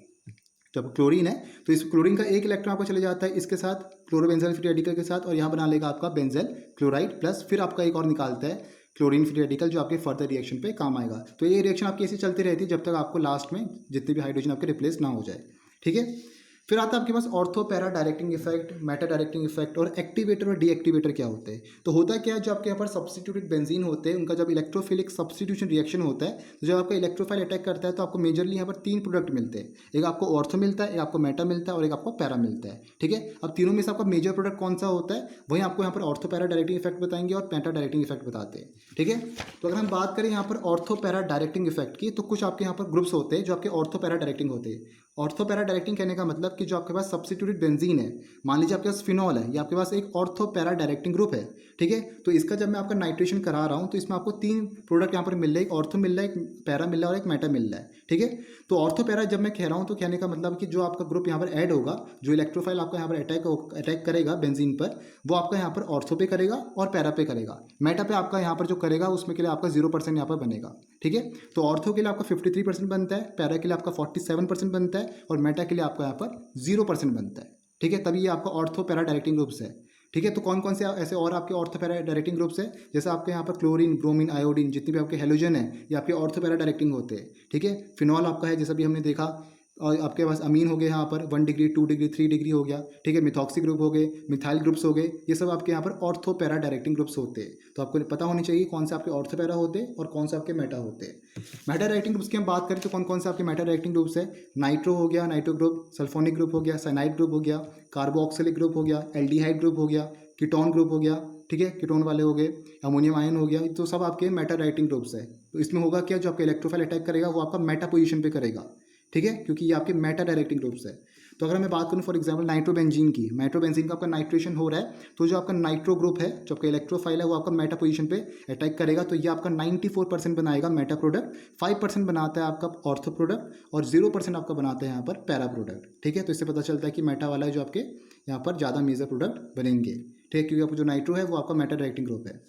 जब क्लोरीन है तो इस क्लोरीन का एक इलेक्ट्रॉन आपको चले जाता है इसके साथ क्लोरोबेंजाइल फ्री रेडिकल के साथ, और यहाँ बना लेगा आपका बेंजाइल क्लोराइड प्लस, फिर आपका एक और निकालता है क्लोरीन फ्री रेडिकल जो आपके फर्दर रिएक्शन पे काम आएगा। तो ये रिएक्शन आपकी ऐसी चलती रहती है जब तक आपको लास्ट में जितने भी हाइड्रोजन आपके रिप्लेस ना हो जाए, ठीक है। फिर आता है आपके पास ortho para directing effect, meta directing effect, और एक्टिवेटर और डीएक्टिवेटर क्या होते हैं। तो होता क्या है, जो आपके यहाँ पर सब्स्टिट्यूटेड बेंजीन होते हैं, उनका जब इलेक्ट्रोफिलिक सब्स्टिट्यूशन रिएक्शन होता है, तो जब आपका इलेक्ट्रोफाइल अटैक करता है तो आपको मेजरली यहाँ पर 3 प्रोडक्ट मिलते हैं। एक आपको ऑर्थो मिलता है, एक आपको मेटा मिलता है, और एक आपको पैरा मिलता है, ठीक है। अब तीनों में से आपका मेजर प्रोडक्ट कौन सा होता है, वही आपको यहाँ पर ऑर्थो पैरा डायरेक्टिंग इफेक्ट बताएंगे और मेटा डायरेक्टिंग इफेक्ट बताते हैं, ठीक है। तो अगर हम बात करें यहाँ पर ऑर्थो पैरा डायरेक्टिंग इफेक्ट की, तो कुछ आपके यहाँ पर ग्रुप्स होते हैं जो आपके ऑर्थो पैरा डायरेक्टिंग होते हैं। ऑर्थो पैरा डायरेक्टिंग कहने का मतलब कि जो आपके पास सब्स्टिट्यूटेड बेंजीन है, मान लीजिए आपके पास फिनॉल है, ये आपके पास एक ऑर्थो पैरा डायरेक्टिंग ग्रुप है, ठीक है। तो इसका जब मैं आपका नाइट्रेशन करा रहा हूँ तो इसमें आपको 3 प्रोडक्ट यहाँ पर मिल रहे हैं, एक ऑर्थो मिल रहा है, एक पैरा मिल रहा है और एक मेटा मिल रहा है, ठीक है। तो ऑर्थो पैरा जब मैं कह रहा हूँ तो कहने का मतलब कि जो आपका ग्रुप यहाँ पर ऐड होगा, जो इलेक्ट्रोफाइल आपका यहाँ पर अटैक करेगा बेंजीन पर, वो आपका यहाँ पर ऑर्थो पे करेगा और पैरा पे करेगा। मेटा पे आपका यहाँ पर जो करेगा उसमें के लिए आपका 0% यहाँ पर बनेगा, ठीक है। तो ऑर्थो के लिए आपका 53% बनता है, पैरा के लिए आपका 47% बनता है, और मेटा के लिए आपका यहाँ पर 0% बनता है, ठीक है। तभी ये आपका ऑर्थो पैरा डायरेक्टिंग ग्रुप्स है, ठीक है। तो कौन कौन से ऐसे और आपके ऑर्थो पैरा डायरेक्टिंग ग्रुप्स है, जैसे आपके यहाँ पर क्लोरीन, ब्रोमीन, आयोडीन, जितने भी आपके हेलोजन है, ये आपके ऑर्थो पैरा डायरेक्टिंग होते हैं, ठीक है। फिनॉल आपका है, जैसा भी हमने देखा, और आपके पास अमीन हो गए यहाँ पर 1 डिग्री, 2 डिग्री, 3 डिग्री हो गया, ठीक है। मिथॉक्सी ग्रुप हो गए, मिथाइल ग्रुप्स हो गए, ये सब आपके यहाँ पर ऑर्थो पैरा डायरेक्टिंग ग्रुप्स होते हैं। तो आपको पता होनी चाहिए कौन से आपके ऑर्थो पैरा होते हैं और कौन से आपके मेटा होते हैं। मेटा डायरेक्टिंग ग्रुप्स की हम बात करें तो कौन कौन से आपके मेटा डायरेक्टिंग ग्रुप्स है, नाइट्रो हो गया, नाइट्रो ग्रुप, सल्फोनिक ग्रुप हो गया, साइनाइड ग्रुप हो गया, कार्बोक्सिलिक ग्रुप हो गया, एल्डिहाइड ग्रुप हो गया, कीटोन ग्रुप हो गया, ठीक है, कीटोन वाले हो गए, अमोनियम आयन हो गया, तो सब आपके मेटा डायरेक्टिंग ग्रुप्स है। तो इसमें होगा क्या, जो आपका इलेक्ट्रोफाइल अटैक करेगा वो आपका मेटा पोजीशन पे करेगा, ठीक है, क्योंकि ये आपके मेटा डायरेक्टिंग ग्रुप्स है। तो अगर मैं बात करूँ फॉर एग्जांपल नाइट्रोबेंजीन की, नाइट्रोबेंजीन का आपका नाइट्रेशन हो रहा है, तो जो आपका नाइट्रो ग्रुप है, जो आपका इलेक्ट्रोफाइल है, वो आपका मेटा पोजीशन पे अटैक करेगा, तो ये आपका 94% बनाएगा मेटा प्रोडक्ट, 5% बनाता है आपका ऑर्थो प्रोडक्ट, और 0% आपका बनाता है यहाँ पर पैरा प्रोडक्ट, ठीक है। तो इससे पता चलता है कि मेटा वाला है जो आपके यहाँ पर ज़्यादा मेजर प्रोडक्ट बनेंगे, ठीक है, क्योंकि आपका जो नाइट्रो है वो आपका मेटा डायरेक्टिंग ग्रुप है।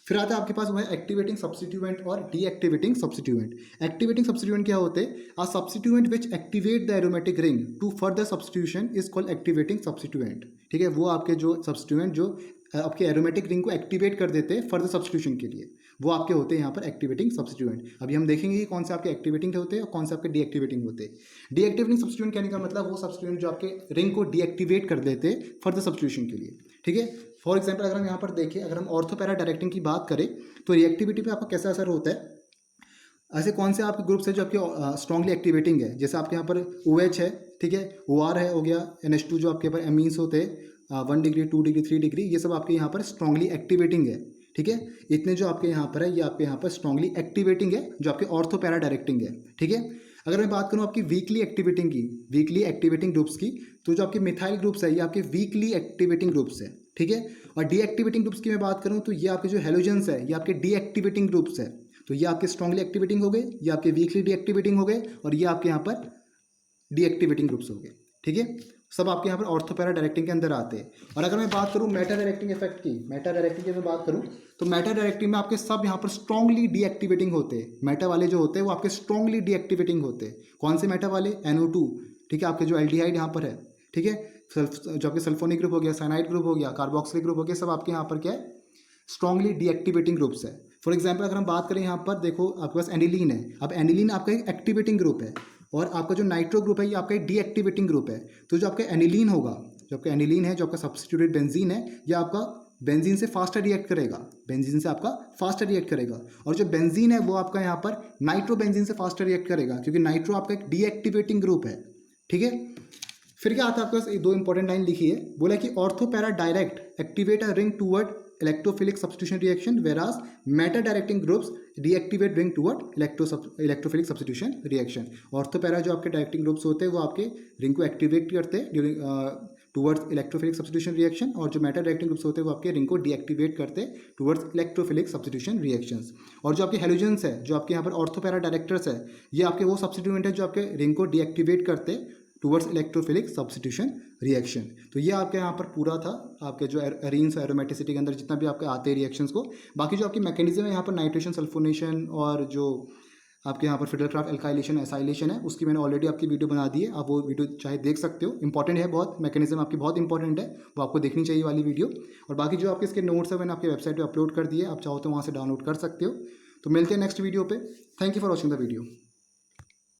फिर आता है आपके पास वो है एक्टिवेटिंग सब्स्टिट्यूएंट और डीएक्टिवेटिंग सब्स्टिट्यूएंट। एक्टिवेटिंग सब्स्टिट्यूएंट क्या होते हैं, a substituent which activate the aromatic ring to further substitution is called activating substituent, ठीक है। वो आपके जो सब्स्टिट्यूएंट जो आपके एरोमेटिक रिंग को एक्टिवेट कर देते हैं फर्दर सब्स्टिट्यूशन के लिए, वो आपके होते हैं यहाँ पर एक्टिवेटिंग सब्स्टिट्यूएंट। अभी हम देखेंगे कि कौन से आपके एक्टिवेटिंग होते हैं और कौन से आपके डीएक्टिवेटिंग होते हैं। डीएक्टिवेटिंग सब्स्टिट्यूएंट कहने का मतलब वो सब्स्टिट्यूएंट जो आपके रिंग को डीएक्टिवेट कर देते हैं फर्दर सब्स्टिट्यूशन के लिए, ठीक है। फॉर एग्जाम्पल अगर हम यहाँ पर देखें, अगर हम ऑर्थो पैरा डायरेक्टिंग की बात करें तो रिएक्टिविटी पे आपका कैसा असर होता है, ऐसे कौन से आपके ग्रुप्स है जो आपके स्ट्रांगली एक्टिवेटिंग है, जैसे आपके यहाँ पर OH है, ठीक है, OR है हो गया, NH2 जो आपके यहाँ पर एमीन्स होते हैं 1 डिग्री, 2 डिग्री, 3 डिग्री, ये सब आपके यहाँ पर स्ट्रांगली एक्टिवेटिंग है, ठीक है। इतने जो आपके यहाँ पर है ये आपके यहाँ पर स्ट्रांगली एक्टिवेटिंग है, जो आपके ऑर्थो पैरा डायरेक्टिंग है, ठीक है। अगर मैं बात करूँ आपकी वीकली एक्टिवेटिंग की, वीकली एक्टिवेटिंग ग्रुप्स की, तो जो आपके मिथाइल ग्रुप्स है ये आपके वीकली एक्टिवेटिंग ग्रुप्स है, ठीक है। और डीएक्टिवेटिंग ग्रुप्स की मैं बात करूँ तो ये आपके जो हेलोजेंस है ये आपके डीएक्टिवेटिंग ग्रुप्स है, तो ये आपके स्ट्रांगली एक्टिवेटिंग हो गए, ये आपके वीकली डीएक्टिवेटिंग हो गए, और ये आपके यहाँ पर डीएक्टिवेटिंग ग्रुप्स हो गए, ठीक है। सब आपके यहाँ पर ऑर्थो पैरा डायरेक्टिंग के अंदर आते हैं। और अगर मैं बात करूँ मेटा डायरेक्टिंग इफेक्ट की, मेटा डायरेक्टिंग की मैं बात करूँ तो मेटा डायरेक्टिंग में आपके सब यहाँ पर स्ट्रांगली डीएक्टिवेटिंग होते हैं। मेटा वाले जो होते हैं वो आपके स्ट्रांगली डीएक्टिवेटिंग होते हैं। कौन से मेटा वाले, NO2, ठीक है, आपके जो एल्डिहाइड यहाँ पर है, ठीक है, जो आपके सल्फोनिक ग्रुप हो गया, साइनाइड ग्रुप हो गया, कार्बोक्सिलिक ग्रुप हो गया, सब आपके यहाँ पर क्या है, स्ट्रांगली डीएक्टिवेटिंग ग्रुप्स है। फॉर एग्जाम्पल अगर हम बात करें यहाँ पर देखो आपके पास एनिलीन है, अब एनिलीन आपका एक एक्टिवेटिंग ग्रुप है, और आपका जो नाइट्रो ग्रुप है ये आपका एक डीएक्टिवेटिंग ग्रुप है। तो जो आपका एनिलीन होगा, जो आपका एनिलीन है, जो आपका सब्स्टिट्यूटेड बेंजीन है, ये आपका बेंजीन से फास्टर रिएक्ट करेगा, बेंजीन से आपका फास्टर रिएक्ट करेगा। और जो बेंजीन है वो आपका यहाँ पर नाइट्रो बेंजीन से फास्टर रिएक्ट करेगा, क्योंकि नाइट्रो आपका एक डीएक्टिवेटिंग ग्रुप है, ठीक है। फिर क्या आता है आपके पास, 2 इंपॉर्टेंट लाइन लिखी है, बोला कि ortho para direct activate a ring toward electrophilic substitution reaction, whereas Meta directing groups deactivate ring toward electrophilic substitution reaction. Ortho para जो आपके डायरेक्टिंग ग्रुप्स होते हैं वो आपके रिंग को एक्टिवेट करते हैं during towards electrophilic substitution reaction, और जो मेटल रिएक्टिंग ग्रुप्स होते हैं वो आपके रिंग को डीएक्टिवेट करते हैं टुवर्ड्स इलेक्ट्रोफिलिक सब्स्टिट्यूशन रिएक्शंस। और जो आपके हेलोजेंस है, जो आपके यहाँ पर ऑर्थोपैरा डायरेक्टर्स है, ये आपके वो सब्स्टिट्यूएंट है जो आपके रिंग को डीएक्टिवेट करते हैं टुवर्ड्स इलेक्ट्रोफिलिक सब्स्टिट्यूशन रिएक्शन। तो ये आपके यहाँ पर पूरा था आपके जो एरीन्स एरोमेटिसिटी के अंदर जितना भी आपके आते हैं रिएक्शंस को। बाकी जो आपकी मैकेनिज्म है यहाँ पर नाइट्रेशन, सल्फोनेशन और जो आपके यहाँ पर फिडलक्राफ्ट एल्काइलेशन, एसाइलेशन है, उसकी मैंने ऑलरेडी आपकी वीडियो बना दी है, आप वो वीडियो चाहे देख सकते हो। इंपॉर्टेंट है बहुत, मैकेनिज्म आपकी बहुत इंपॉर्टेंट है, वो आपको देखनी चाहिए वाली वीडियो। और बाकी जो आपके इसके नोट्स है मैंने आपकी वेबसाइट पर अपलोड कर दिए, आप चाहो तो वहाँ से डाउनलोड कर सकते हो। तो मिलते हैं नेक्स्ट वीडियो पे। Thank you for watching the video.